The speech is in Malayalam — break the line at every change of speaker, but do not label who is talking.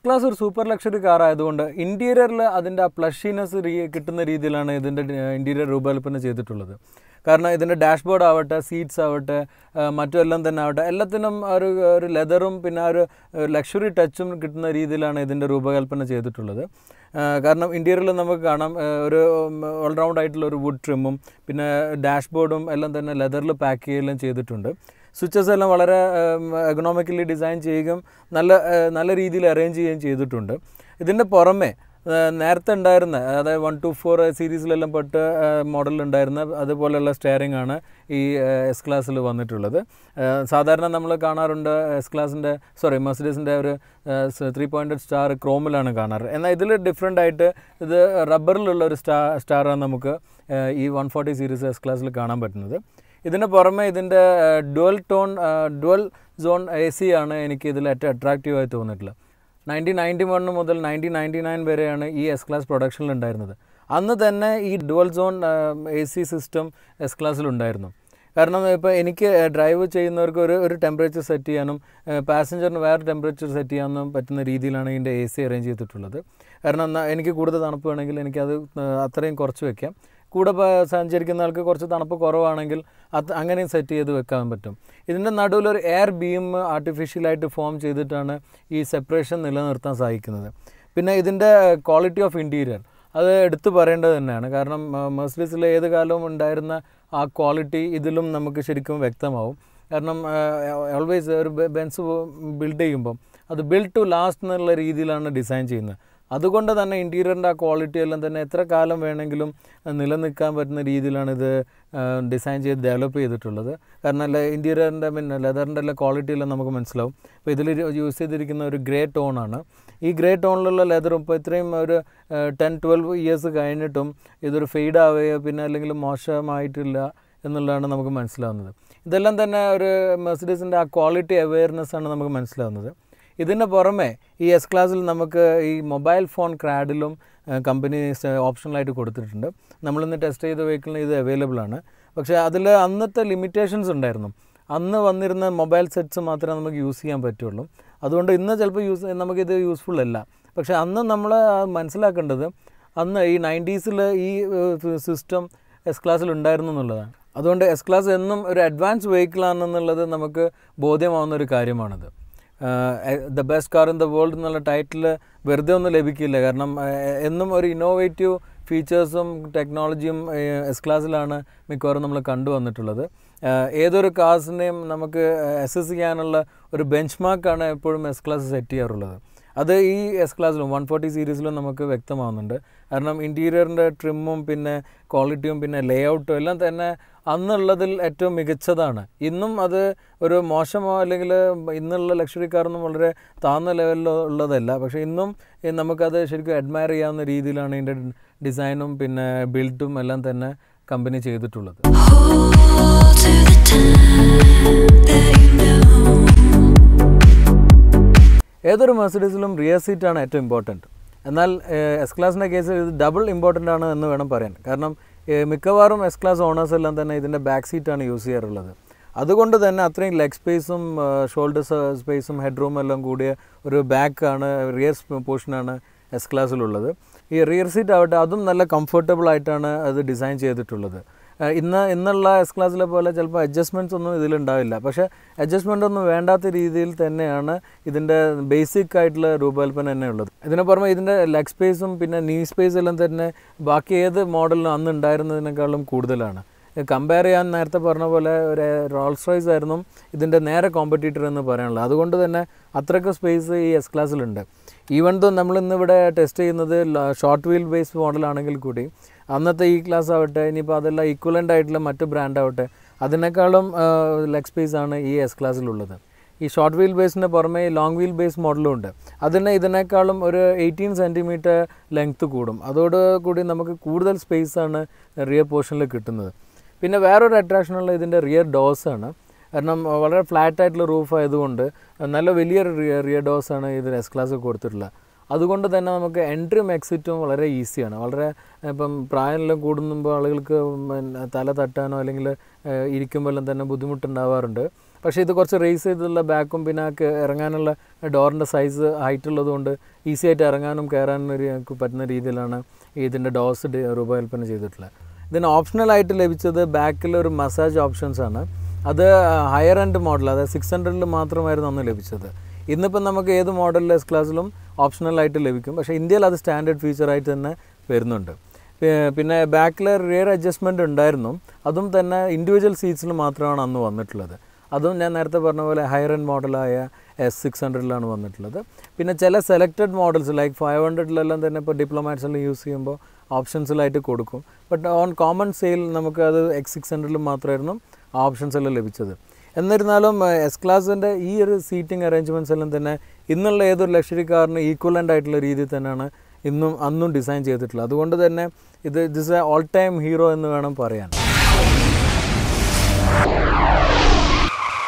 ക്ലാസ് ഒരു സൂപ്പർ ലക്ഷറി കാർ ആയതുകൊണ്ട് ഇൻറ്റീരിയറിൽ അതിൻ്റെ ആ പ്ലഷിനെസ് കിട്ടുന്ന രീതിയിലാണ് ഇതിൻ്റെ ഇൻറ്റീരിയർ രൂപകൽപ്പന ചെയ്തിട്ടുള്ളത്. കാരണം ഇതിൻ്റെ ഡാഷ്ബോർഡ് ആവട്ടെ, സീറ്റ്സ് ആവട്ടെ, മറ്റുമെല്ലാം തന്നെ ആവട്ടെ, എല്ലാത്തിനും ഒരു ലെതറും പിന്നെ ഒരു ലക്ഷറി ടച്ചും കിട്ടുന്ന രീതിയിലാണ് ഇതിൻ്റെ രൂപകൽപ്പന ചെയ്തിട്ടുള്ളത്. കാരണം ഇൻറ്റീരിയറിൽ നമുക്ക് കാണാം ഒരു ഓൾറൗണ്ട് ആയിട്ടുള്ള ഒരു വുഡ് ട്രിമ്മും പിന്നെ ഡാഷ്ബോർഡും എല്ലാം തന്നെ ലെതറിൽ പാക്ക് ചെയ്യുകയെല്ലാം ചെയ്തിട്ടുണ്ട്. സ്വിച്ചസ് എല്ലാം വളരെ എക്കണോമിക്കലി ഡിസൈൻ ചെയ്യുകയും നല്ല രീതിയിൽ അറേഞ്ച് ചെയ്യുകയും ചെയ്തിട്ടുണ്ട്. ഇതിൻ്റെ പുറമെ നേരത്തെ ഉണ്ടായിരുന്ന അതായത് 1 to 4 സീരീസിലെല്ലാം പെട്ട മോഡലുണ്ടായിരുന്ന അതുപോലെയുള്ള സ്റ്റെയറിംഗ് ആണ് ഈ എസ് ക്ലാസ്സിൽ വന്നിട്ടുള്ളത്. സാധാരണ നമ്മൾ കാണാറുണ്ട് മെർസിഡീസിൻ്റെ ഒരു 3-pointed സ്റ്റാർ ക്രോമിലാണ് കാണാറ്. എന്നാൽ ഇതിൽ ഡിഫറെൻ്റ് ആയിട്ട് ഇത് റബ്ബറിലുള്ള ഒരു സ്റ്റാറാണ് നമുക്ക് ഈ 140 സീരീസ് എസ് ക്ലാസ്സിൽ കാണാൻ പറ്റുന്നത്. ഇതിന് പുറമെ ഇതിൻ്റെ ഡുവൽ സോൺ AC ആണ് എനിക്ക് ഇതിൽ ഏറ്റവും അട്രാക്റ്റീവായി തോന്നിയിട്ടുള്ളത്. 1991 മുതൽ 1999 വരെയാണ് ഈ എസ് ക്ലാസ് പ്രൊഡക്ഷനിലുണ്ടായിരുന്നത്. അന്ന് തന്നെ ഈ dual zone AC system S ക്ലാസ്സിലുണ്ടായിരുന്നു. കാരണം ഇപ്പോൾ എനിക്ക് ഡ്രൈവ് ചെയ്യുന്നവർക്ക് ഒരു ടെമ്പറേച്ചർ സെറ്റ് ചെയ്യാനും പാസഞ്ചറിന് വേറെ ടെമ്പറേച്ചർ സെറ്റ് ചെയ്യാനും പറ്റുന്ന രീതിയിലാണ് ഇതിൻ്റെ AC അറേഞ്ച് ചെയ്തിട്ടുള്ളത്. കാരണം എനിക്ക് കൂടുതൽ തണുപ്പ് വേണമെങ്കിൽ എനിക്കത് അത്രയും കുറച്ച് വയ്ക്കാം. കൂടെ സഞ്ചരിക്കുന്ന ആൾക്ക് കുറച്ച് തണുപ്പ് കുറവാണെങ്കിൽ അങ്ങനെയും സെറ്റ് ചെയ്ത് വെക്കാൻ പറ്റും. ഇതിൻ്റെ നടുവിലൊരു എയർ ബീം ആർട്ടിഫിഷ്യലായിട്ട് ഫോം ചെയ്തിട്ടാണ് ഈ സെപ്പറേഷൻ നിലനിർത്താൻ സാധിക്കുന്നത്. പിന്നെ ഇതിൻ്റെ ക്വാളിറ്റി ഓഫ് ഇൻറ്റീരിയർ അത് എടുത്തു പറയേണ്ടത് തന്നെയാണ്. കാരണം മെർസിഡീസിലെ ഏത് കാലവും ഉണ്ടായിരുന്ന ആ ക്വാളിറ്റി ഇതിലും നമുക്ക് ശരിക്കും വ്യക്തമാവും. കാരണം ഓൾവേസ് ഒരു ബെൻസ് ബിൽഡ് ചെയ്യുമ്പം അത് ബിൽഡ് ടു ലാസ്റ്റ് എന്നുള്ള രീതിയിലാണ് ഡിസൈൻ ചെയ്യുന്നത്. അതുകൊണ്ട് തന്നെ ഇൻറ്റീരിയറിൻ്റെ ആ ക്വാളിറ്റി എല്ലാം തന്നെ എത്ര കാലം വേണമെങ്കിലും നിലനിൽക്കാൻ പറ്റുന്ന രീതിയിലാണ് ഇത് ഡിസൈൻ ചെയ്ത് ഡെവലപ്പ് ചെയ്തിട്ടുള്ളത്. കാരണം ഇൻറ്റീരിയറിൻ്റെ ലെതറിൻ്റെ എല്ലാം ക്വാളിറ്റി എല്ലാം നമുക്ക് മനസ്സിലാവും. ഇപ്പോൾ ഇതിൽ യൂസ് ചെയ്തിരിക്കുന്ന ഒരു ഗ്രേ ടോണാണ്. ഈ ഗ്രേ ടോണിലുള്ള ലെതറും ഇപ്പോൾ ഇത്രയും ഒരു 10-12 ഇയേഴ്സ് കഴിഞ്ഞിട്ടും ഇതൊരു ഫെയ്ഡ് ആവുകയോ പിന്നെ അല്ലെങ്കിൽ മോശമായിട്ടില്ല എന്നുള്ളതാണ് നമുക്ക് മനസ്സിലാവുന്നത്. ഇതെല്ലാം തന്നെ ഒരു മെർസിഡീസിൻ്റെ ആ ക്വാളിറ്റി അവെയർനെസ്സാണ് നമുക്ക് മനസ്സിലാവുന്നത്. ഇതിന് പുറമെ ഈ എസ് ക്ലാസ്സിൽ നമുക്ക് ഈ മൊബൈൽ ഫോൺ ക്രാഡിലും കമ്പനി ഓപ്ഷണലായിട്ട് കൊടുത്തിട്ടുണ്ട്. നമ്മളിന്ന് ടെസ്റ്റ് ചെയ്ത വെഹിക്കിളിന് ഇത് അവൈലബിൾ ആണ്. പക്ഷേ അതിൽ അന്നത്തെ ലിമിറ്റേഷൻസ് ഉണ്ടായിരുന്നു. അന്ന് വന്നിരുന്ന മൊബൈൽ സെറ്റ്സ് മാത്രമേ നമുക്ക് യൂസ് ചെയ്യാൻ പറ്റുള്ളൂ. അതുകൊണ്ട് ഇന്ന് ചിലപ്പോൾ നമുക്കിത് യൂസ്ഫുൾ അല്ല. പക്ഷേ അന്ന് നമ്മൾ മനസ്സിലാക്കേണ്ടത് അന്ന് ഈ 90s ഈ സിസ്റ്റം എസ് ക്ലാസ്സിൽ ഉണ്ടായിരുന്നു എന്നുള്ളതാണ്. അതുകൊണ്ട് എസ് ക്ലാസ് എന്നും ഒരു അഡ്വാൻസ് വെഹിക്കിളാണെന്നുള്ളത് നമുക്ക് ബോധ്യമാവുന്ന ഒരു കാര്യമാണത്. The best car in the world എന്നുള്ള ടൈറ്റിൽ വെറുതെ ഒന്നും ലഭിക്കില്ല. കാരണം എന്നും ഒരു ഇന്നോവേറ്റീവ് ഫീച്ചേഴ്സും ടെക്നോളജിയും എസ് ക്ലാസ്സിലാണ് മിക്കവാറും നമ്മൾ കണ്ടുവന്നിട്ടുള്ളത്. ഏതൊരു കാർസിനെയും നമുക്ക് അസസ് ചെയ്യാനുള്ള ഒരു ബെഞ്ച് മാർക്കാണ് എപ്പോഴും എസ് ക്ലാസ് സെറ്റ് ചെയ്യാറുള്ളത്. അത് ഈ എസ് ക്ലാസ്സിലും 140 സീരീസിലും നമുക്ക് വ്യക്തമാവുന്നുണ്ട്. കാരണം ഇൻറ്റീരിയറിൻ്റെ ട്രിമ്മും പിന്നെ ക്വാളിറ്റിയും പിന്നെ ലേഔട്ടും എല്ലാം തന്നെ അന്നുള്ളതിൽ ഏറ്റവും മികച്ചതാണ്. ഇന്നും അത് ഒരു മോശമോ അല്ലെങ്കിൽ ഇന്നുള്ള ലക്ഷറി കാറൊന്നും വളരെ താഴ്ന്ന ലെവലിൽ ഉള്ളതല്ല. പക്ഷേ ഇന്നും നമുക്കത് ശരിക്കും അഡ്മയർ ചെയ്യാവുന്ന രീതിയിലാണ് ഇതിൻ്റെ ഡിസൈനും പിന്നെ ബിൽഡും എല്ലാം തന്നെ കമ്പനി ചെയ്തിട്ടുള്ളത്. ഏതൊരു മെർസിഡീസിലും റിയർ സീറ്റാണ് ഏറ്റവും ഇമ്പോർട്ടൻറ്റ്. എന്നാൽ എസ് ക്ലാസിൻ്റെ കേസിൽ ഇത് ഡബിൾ ഇമ്പോർട്ടൻ്റ് ആണ് എന്ന് വേണം പറയാൻ. കാരണം മിക്കവാറും എസ് ക്ലാസ് ഓണേഴ്സ് എല്ലാം തന്നെ ഇതിൻ്റെ ബാക്ക് സീറ്റാണ് യൂസ് ചെയ്യാറുള്ളത്. അതുകൊണ്ട് തന്നെ അത്രയും ലെഗ് സ്പേസും ഷോൾഡർ സ്പേസും ഹെഡ് റൂം എല്ലാം കൂടിയ ഒരു ബാക്കാണ് റിയർ പോർഷനാണ് എസ് ക്ലാസ്സിലുള്ളത്. ഈ റിയർ സീറ്റ് ആവട്ടെ അതും നല്ല കംഫർട്ടബിൾ ആയിട്ടാണ് അത് ഡിസൈൻ ചെയ്തിട്ടുള്ളത്. ഇന്നുള്ള എസ് ക്ലാസ്സിലെ പോലെ ചിലപ്പോൾ അഡ്ജസ്റ്റ്മെൻറ്റ്സ് ഒന്നും ഇതിലുണ്ടാവില്ല. പക്ഷേ അഡ്ജസ്റ്റ്മെൻ്റ് ഒന്നും വേണ്ടാത്ത രീതിയിൽ തന്നെയാണ് ഇതിൻ്റെ ബേസിക് ആയിട്ടുള്ള രൂപകൽപ്പന തന്നെ ഉള്ളത്. ഇതിന് പുറമെ ഇതിൻ്റെ ലെഗ് സ്പേസും പിന്നെ നീ സ്പേസ് എല്ലാം തന്നെ ബാക്കി ഏത് മോഡലിനും അന്ന് ഉണ്ടായിരുന്നതിനേക്കാളും കൂടുതലാണ്. കമ്പയർ ചെയ്യാൻ നേരത്തെ പറഞ്ഞ പോലെ ഒരു റോൾസ് റോയ്സ് ആയിരുന്നു ഇതിൻ്റെ നേരെ കോമ്പറ്റീറ്റർ എന്ന് പറയാനുള്ളത്. അതുകൊണ്ട് തന്നെ അത്രയ്ക്ക് സ്പേസ് ഈ എസ് ക്ലാസ്സിലുണ്ട്. ഈവൻ ദോ നമ്മളിന്നിവിടെ ടെസ്റ്റ് ചെയ്യുന്നത് ഷോർട്ട് വീൽ ബേസ് മോഡലാണെങ്കിൽ കൂടി അന്നത്തെ ഈ ക്ലാസ് ആവട്ടെ ഇനിയിപ്പോൾ അതെല്ലാം ഈക്വലൻ്റ് ആയിട്ടുള്ള മറ്റ് ബ്രാൻഡ് ആവട്ടെ അതിനേക്കാളും ലെഗ് സ്പേസാണ് ഈ എസ് ക്ലാസ്സിലുള്ളത്. ഈ ഷോർട്ട് വീൽ ബേസിൻ്റെ പുറമെ ലോങ് വീൽ ബേസ് മോഡലും ഉണ്ട്. ഇതിനേക്കാളും ഒരു 18 സെൻറ്റിമീറ്റർ ലെങ്ത്ത് കൂടും. അതോടുകൂടി നമുക്ക് കൂടുതൽ സ്പേസാണ് റിയർ പോർഷനിൽ കിട്ടുന്നത്. പിന്നെ വേറൊരു അട്രാക്ഷനുള്ള ഇതിൻ്റെ റിയർ ഡോസാണ്. കാരണം വളരെ ഫ്ലാറ്റായിട്ടുള്ള റൂഫ് ആയതുകൊണ്ട് നല്ല വലിയൊരു റിയർ ഡോസാണ് ഇതിൽ എസ് ക്ലാസ് കൊടുത്തിട്ടുള്ളത്. അതുകൊണ്ട് തന്നെ നമുക്ക് എൻട്രിയും എക്സിറ്റും വളരെ ഈസിയാണ്. വളരെ ഇപ്പം പ്രായമെല്ലാം കൂടുമ്പോൾ ആളുകൾക്ക് തല തട്ടാനോ അല്ലെങ്കിൽ ഇരിക്കുമ്പോഴെല്ലാം തന്നെ ബുദ്ധിമുട്ടുണ്ടാവാറുണ്ട്. പക്ഷേ ഇത് കുറച്ച് റേസ് ചെയ്തിട്ടുള്ള ബാക്കും പിന്നെ ഇറങ്ങാനുള്ള ഡോറിൻ്റെ സൈസ് ഹൈറ്റ് ഉള്ളതുകൊണ്ട് ഈസി ആയിട്ട് ഇറങ്ങാനും കയറാനും ഞങ്ങൾക്ക് പറ്റുന്ന രീതിയിലാണ് ഇതിൻ്റെ ഡോസ് രൂപകൽപ്പന ചെയ്തിട്ടുള്ളത്. ഇതിന് ഓപ്ഷണലായിട്ട് ലഭിച്ചത് ബാക്കിൽ ഒരു മസാജ് ഓപ്ഷൻസാണ്. അത് ഹയർ എൻഡ് മോഡൽ, അതായത് 600 മാത്രമായിരുന്നു അന്ന് ലഭിച്ചത്. ഇന്നിപ്പം നമുക്ക് ഏത് മോഡലിൽ എസ് ക്ലാസ്സിലും ഓപ്ഷണലായിട്ട് ലഭിക്കും. പക്ഷേ ഇന്ത്യയിൽ അത് സ്റ്റാൻഡേർഡ് ഫീച്ചറായിട്ട് തന്നെ വരുന്നുണ്ട്. പിന്നെ ബാക്കിൽ റിയർ അഡ്ജസ്റ്റ്മെൻറ്റ് ഉണ്ടായിരുന്നു. അതും തന്നെ ഇൻഡിവിജ്വൽ സീറ്റ്സിൽ മാത്രമാണ് അന്ന് വന്നിട്ടുള്ളത്. അതും ഞാൻ നേരത്തെ പറഞ്ഞ പോലെ ഹയർ എൻഡ് മോഡലായ S600 വന്നിട്ടുള്ളത്. പിന്നെ ചില സെലക്റ്റഡ് മോഡൽസ് ലൈക്ക് 500 തന്നെ ഇപ്പോൾ ഡിപ്ലോമാറ്റ്സെല്ലാം യൂസ് ചെയ്യുമ്പോൾ ഓപ്ഷൻസിലായിട്ട് കൊടുക്കും. ബട്ട് ഓൺ കോമൺ സെയിൽ നമുക്ക് അത് X600 മാത്രമായിരുന്നു ആ ഓപ്ഷൻസ് എല്ലാം ലഭിച്ചത്. എന്നിരുന്നാലും എസ് ക്ലാസിൻ്റെ ഈ ഒരു സീറ്റിംഗ് അറേഞ്ച്മെൻറ്റ്സ് എല്ലാം തന്നെ ഇന്നുള്ള ഏതൊരു ലക്ഷറി കാറിന് ഈക്വലൻ്റ് ആയിട്ടുള്ള രീതിയിൽ തന്നെയാണ് അന്നും ഡിസൈൻ ചെയ്തിട്ടുള്ളത്. അതുകൊണ്ട് തന്നെ this A all time hero എന്ന് വേണം പറയാൻ.